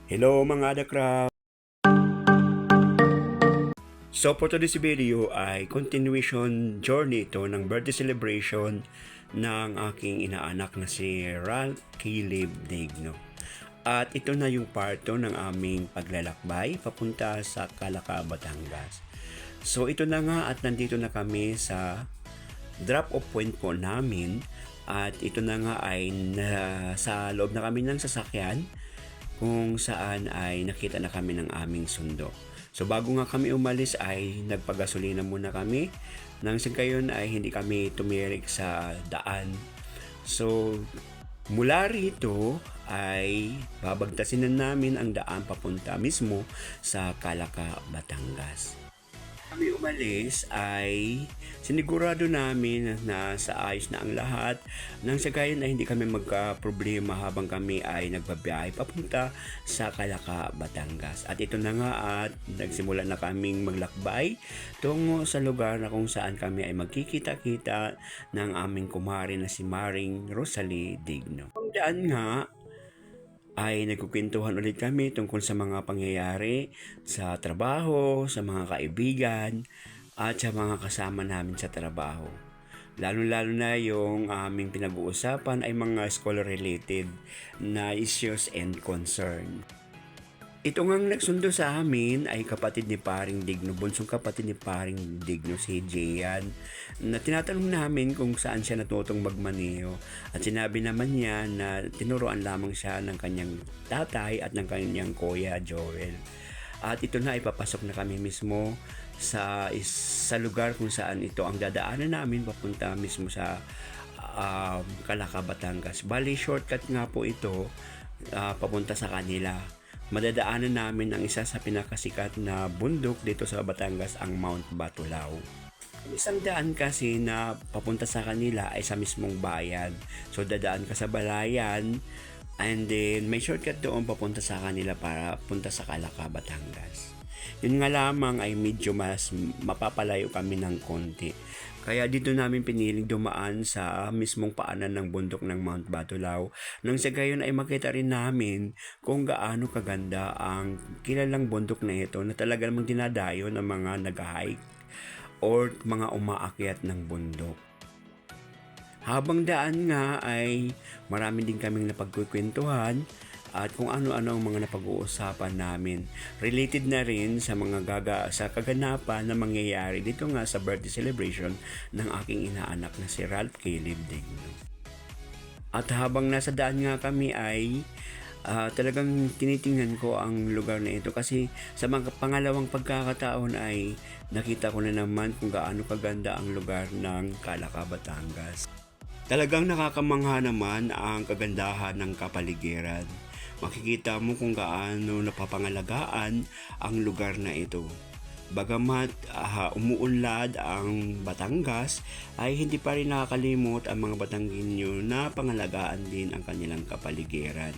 Hello mga Adakrab! So for today's video ay continuation journey ito ng birthday celebration ng aking inaanak na si Ralph Caleb Digno. At ito na yung part 2 ng aming paglalakbay papunta sa Calaca, Batangas. So ito na nga at nandito na kami sa drop-off point po namin at ito na nga ay sa loob na kami ng sasakyan kung saan ay nakita na kami ng aming sundo. So bago nga kami umalis ay nagpagasolina muna kami nang sa gayon ay hindi kami tumirik sa daan. So mula rito ay babagtasin na namin ang daan papunta mismo sa Calaca, Batangas. Kami umalis ay sinigurado namin na sa ayos na ang lahat nang sa gayon ay hindi kami magka-problema habang kami ay nagbabiyahe papunta sa Calaca, Batangas. At ito na nga at nagsimula na kaming maglakbay tungo sa lugar na kung saan kami ay magkikita-kita ng aming kumare na si Maring Rosalie Digno. Ang daan nga ay nagkukwentuhan ulit kami tungkol sa mga pangyayari sa trabaho, sa mga kaibigan, at sa mga kasama namin sa trabaho. Lalo-lalo na yung aming pinag-uusapan ay mga school-related na issues and concern. Ito ngang nagsundo sa amin ay kapatid ni Paring Digno, bunsong kapatid ni Paring Digno, si Jayan, na tinatanong namin kung saan siya natutong magmaneho at sinabi naman niya na tinuruan lamang siya ng kanyang tatay at ng kanyang kuya Joel. At ito na ipapasok na kami mismo sa lugar kung saan ito ang dadaanan namin papunta mismo sa Calaca, Batangas. Bali, shortcut nga po ito papunta sa kanila. Madadaanan namin ang isa sa pinakasikat na bundok dito sa Batangas, ang Mount Batulao. Isang daan kasi na papunta sa kanila ay sa mismong bayan. So dadaan ka sa balayan and then may shortcut doon papunta sa kanila para punta sa Calaca, Batangas. Yun nga lamang ay medyo mas mapapalayo kami ng konti. Kaya dito namin piniling dumaan sa mismong paanan ng bundok ng Mount Batulao nang sa gayon ay makita rin namin kung gaano kaganda ang kilalang bundok na ito na talaga namang dinadayo ng mga nag-hike or mga umaakyat ng bundok. Habang daan nga ay marami din kaming napagkukwentuhan at kung ano-ano ang mga napag-uusapan namin. Related na rin sa mga sa kaganapan na mangyayari dito nga sa birthday celebration ng aking inaanak na si Ralph Caleb Digno. At habang nasa daan nga kami ay talagang tinitingnan ko ang lugar na ito kasi sa mga pangalawang pagkakataon ay nakita ko na naman kung gaano kaganda ang lugar ng Calaca, Batangas. Talagang nakakamangha naman ang kagandahan ng kapaligiran. Makikita mo kung gaano napapangalagaan ang lugar na ito. Bagamat umuunlad ang Batangas, ay hindi pa rin nakakalimot ang mga Batanggenyo na pangalagaan din ang kanilang kapaligiran.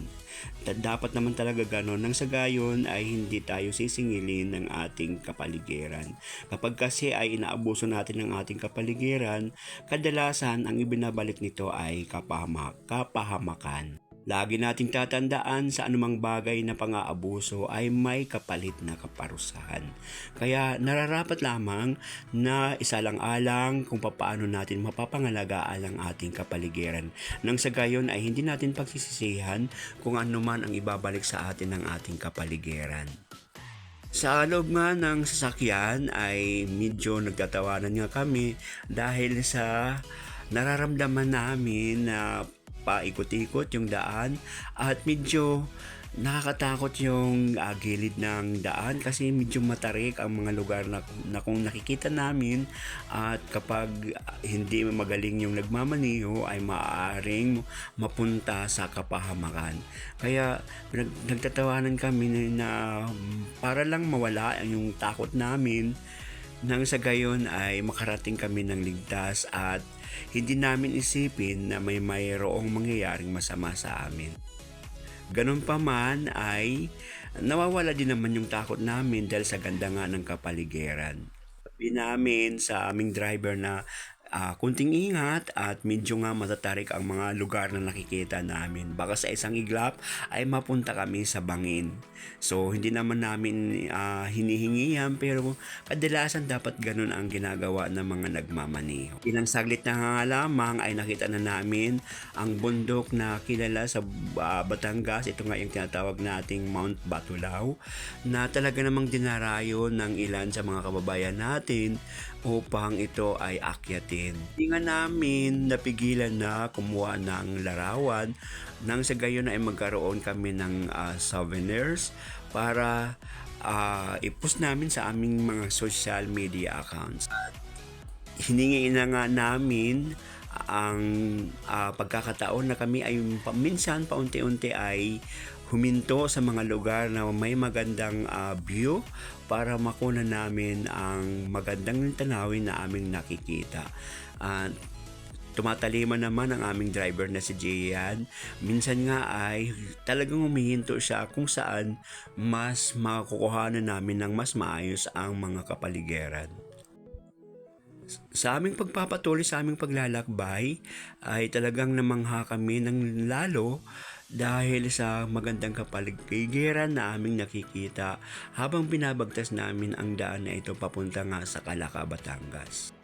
Dapat naman talaga ganon nang sa gayon ay hindi tayo sisingilin ng ating kapaligiran. Kapag kasi ay inaabuso natin ng ating kapaligiran, kadalasan ang ibinabalik nito ay kapahamakan. Lagi nating tatandaan sa anumang bagay na pang-aabuso ay may kapalit na kaparusahan. Kaya nararapat lamang na isalang-alang kung paano natin mapapangalagaan ang ating kapaligiran. Nang sa gayon ay hindi natin pagsisisihan kung ano man ang ibabalik sa atin ng ating kapaligiran. Sa loob nga ng sasakyan ay medyo nagtatawanan nga kami dahil sa nararamdaman namin na paikot-ikot yung daan at medyo nakakatakot yung gilid ng daan kasi medyo matarik ang mga lugar na kung nakikita namin at kapag hindi magaling yung nagmamaneho ay maaaring mapunta sa kapahamakan. Kaya nagtatawanan kami na para lang mawala yung takot namin nang sa gayon ay makarating kami ng ligtas at hindi namin isipin na may mayroong mangyayaring masama sa amin. Ganun pa man ay nawawala din naman yung takot namin dahil sa ganda nga ng kapaligiran. Sabi namin sa aming driver na kunting ingat at medyo nga matatarik ang mga lugar na nakikita namin. Baka sa isang iglap ay mapunta kami sa bangin. So hindi naman namin hinihingi yan, pero kadalasan dapat ganun ang ginagawa ng mga nagmamaneho. Ilang saglit na nga lamang ay nakita na namin ang bundok na kilala sa Batangas. Ito nga yung tinatawag nating Mount Batulao, na talaga namang dinarayo ng ilan sa mga kababayan natin upang ito ay akyatin. Hindi nga namin napigilan na kumuha ng larawan nang sa gayon ay magkaroon kami ng souvenirs para i-post namin sa aming mga social media accounts. Hiningi na nga namin ang pagkakataon na kami ay minsan paunti-unti ay huminto sa mga lugar na may magandang view para makuna namin ang magandang tanawin na aming nakikita. Tumatalima naman ang aming driver na si Jian. Minsan nga ay talagang humihinto siya kung saan mas makukuhanan namin ng mas maayos ang mga kapaligiran. Sa aming pagpapatuloy sa aming paglalakbay ay talagang namangha kami ng lalo dahil sa magandang kapaligiran na aming nakikita habang binabagtas namin ang daan na ito papunta nga sa Calaca, Batangas.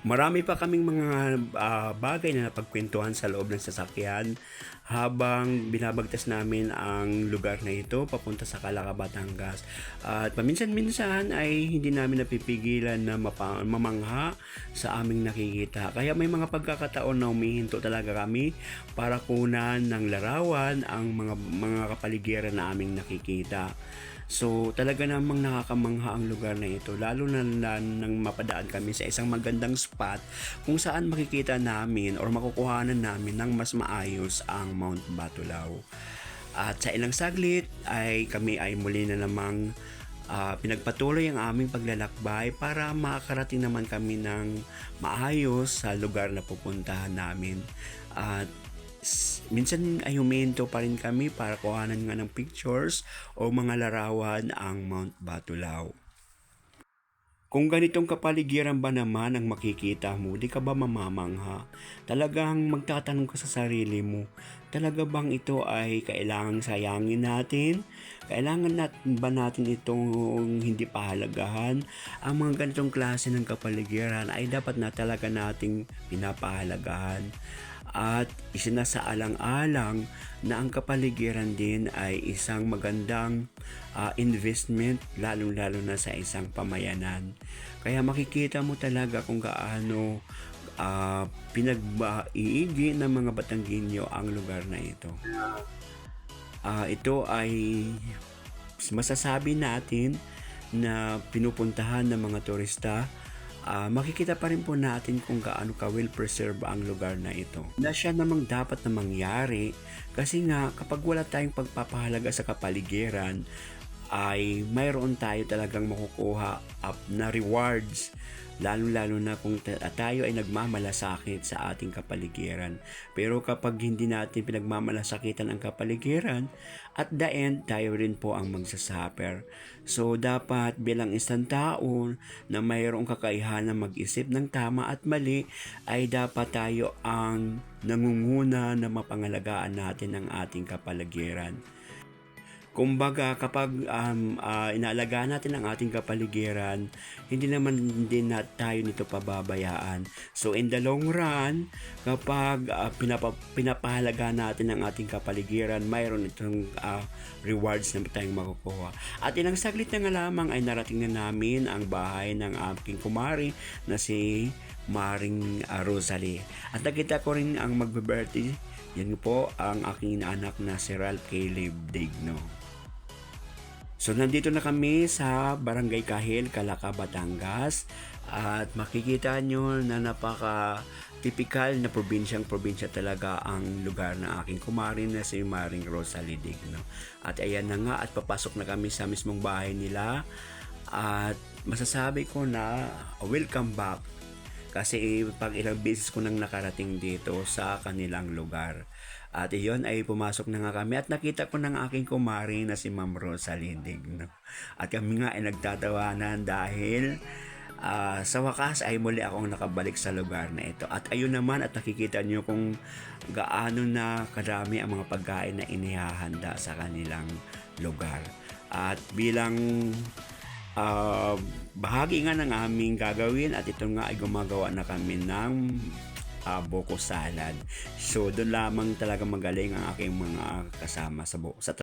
Marami pa kaming mga bagay na napagkwentuhan sa loob ng sasakyan habang binabagtas namin ang lugar na ito papunta sa Calaca, Batangas. At paminsan-minsan ay hindi namin napipigilan na mamangha sa aming nakikita. Kaya may mga pagkakataon na humihinto talaga kami para kunan ng larawan ang mga kapaligiran na aming nakikita. So talaga namang nakakamangha ang lugar na ito, lalo na nang mapadaan kami sa isang magandang spot kung saan makikita namin or makukuhanan namin ng mas maayos ang Mount Batulao. At sa ilang saglit ay kami ay muli na namang pinagpatuloy ang aming paglalakbay para makakarating naman kami ng maayos sa lugar na pupuntahan namin. At minsan ay huminto pa rin kami para kuhanan nga ng pictures o mga larawan ang Mount Batulao. Kung ganitong kapaligiran ba naman ang makikita mo, di ka ba mamamangha? Talagang magtatanong ka sa sarili mo, talaga bang ito ay kailangang sayangin natin? Kailangan ba natin itong hindi pahalagahan? Ang mga ganitong klase ng kapaligiran ay dapat na talaga nating pinapahalagahan. At isinasaalang-alang na ang kapaligiran din ay isang magandang investment, lalo-lalo na sa isang pamayanan. Kaya makikita mo talaga kung gaano pinag-iigi ng mga Batanggenyo ang lugar na ito. Ito ay masasabi natin na pinupuntahan ng mga turista. Makikita pa rin po natin kung gaano ka well preserve ang lugar na ito. Na siya namang dapat na mangyari kasi nga kapag wala tayong pagpapahalaga sa kapaligiran ay mayroon tayo talagang makukuha up na rewards, lalo-lalo na kung tayo ay nagmamalasakit sa ating kapaligiran. Pero kapag hindi natin pinagmamalasakitan ang kapaligiran, at the end, tayo rin po ang magsasuffer. So, dapat bilang isang tao na mayroong kakayahan na mag-isip ng tama at mali, ay dapat tayo ang nangunguna na mapangalagaan natin ang ating kapaligiran. Kumbaga kapag inaalagaan natin ang ating kapaligiran, hindi naman din tayo nito pababayaan. So in the long run, kapag pinapahalagaan natin ang ating kapaligiran, mayroon itong rewards na tayong makukuha. At ilang saglit na nga lamang ay narating na namin ang bahay ng aking kumari na si Maring Rosalie. At nakita ko rin ang magbe-birthday. Yan po ang aking inaanak na si Ralph Caleb Digno. So nandito na kami sa Barangay Kahil, Calaca, Batangas, at makikita nyo na napaka-typical na probinsya talaga ang lugar na aking kumari na si Maring Rosalie Digno. At ayan na nga, at papasok na kami sa mismong bahay nila at masasabi ko na welcome back kasi pag ilang beses ko nang nakarating dito sa kanilang lugar. At iyon ay pumasok na nga kami at nakita ko ng aking kumari na si Ma'am Rosalie Digno. At kami nga ay nagtatawanan dahil Sa wakas ay muli akong nakabalik sa lugar na ito. At ayun naman, at nakikita nyo kung gaano na karami ang mga pagkain na inihahanda sa kanilang lugar. At bilang bahagi nga ng aming gagawin, at ito nga ay gumagawa na kami ng buko salad. So doon lamang talaga magaling ang aking mga kasama sa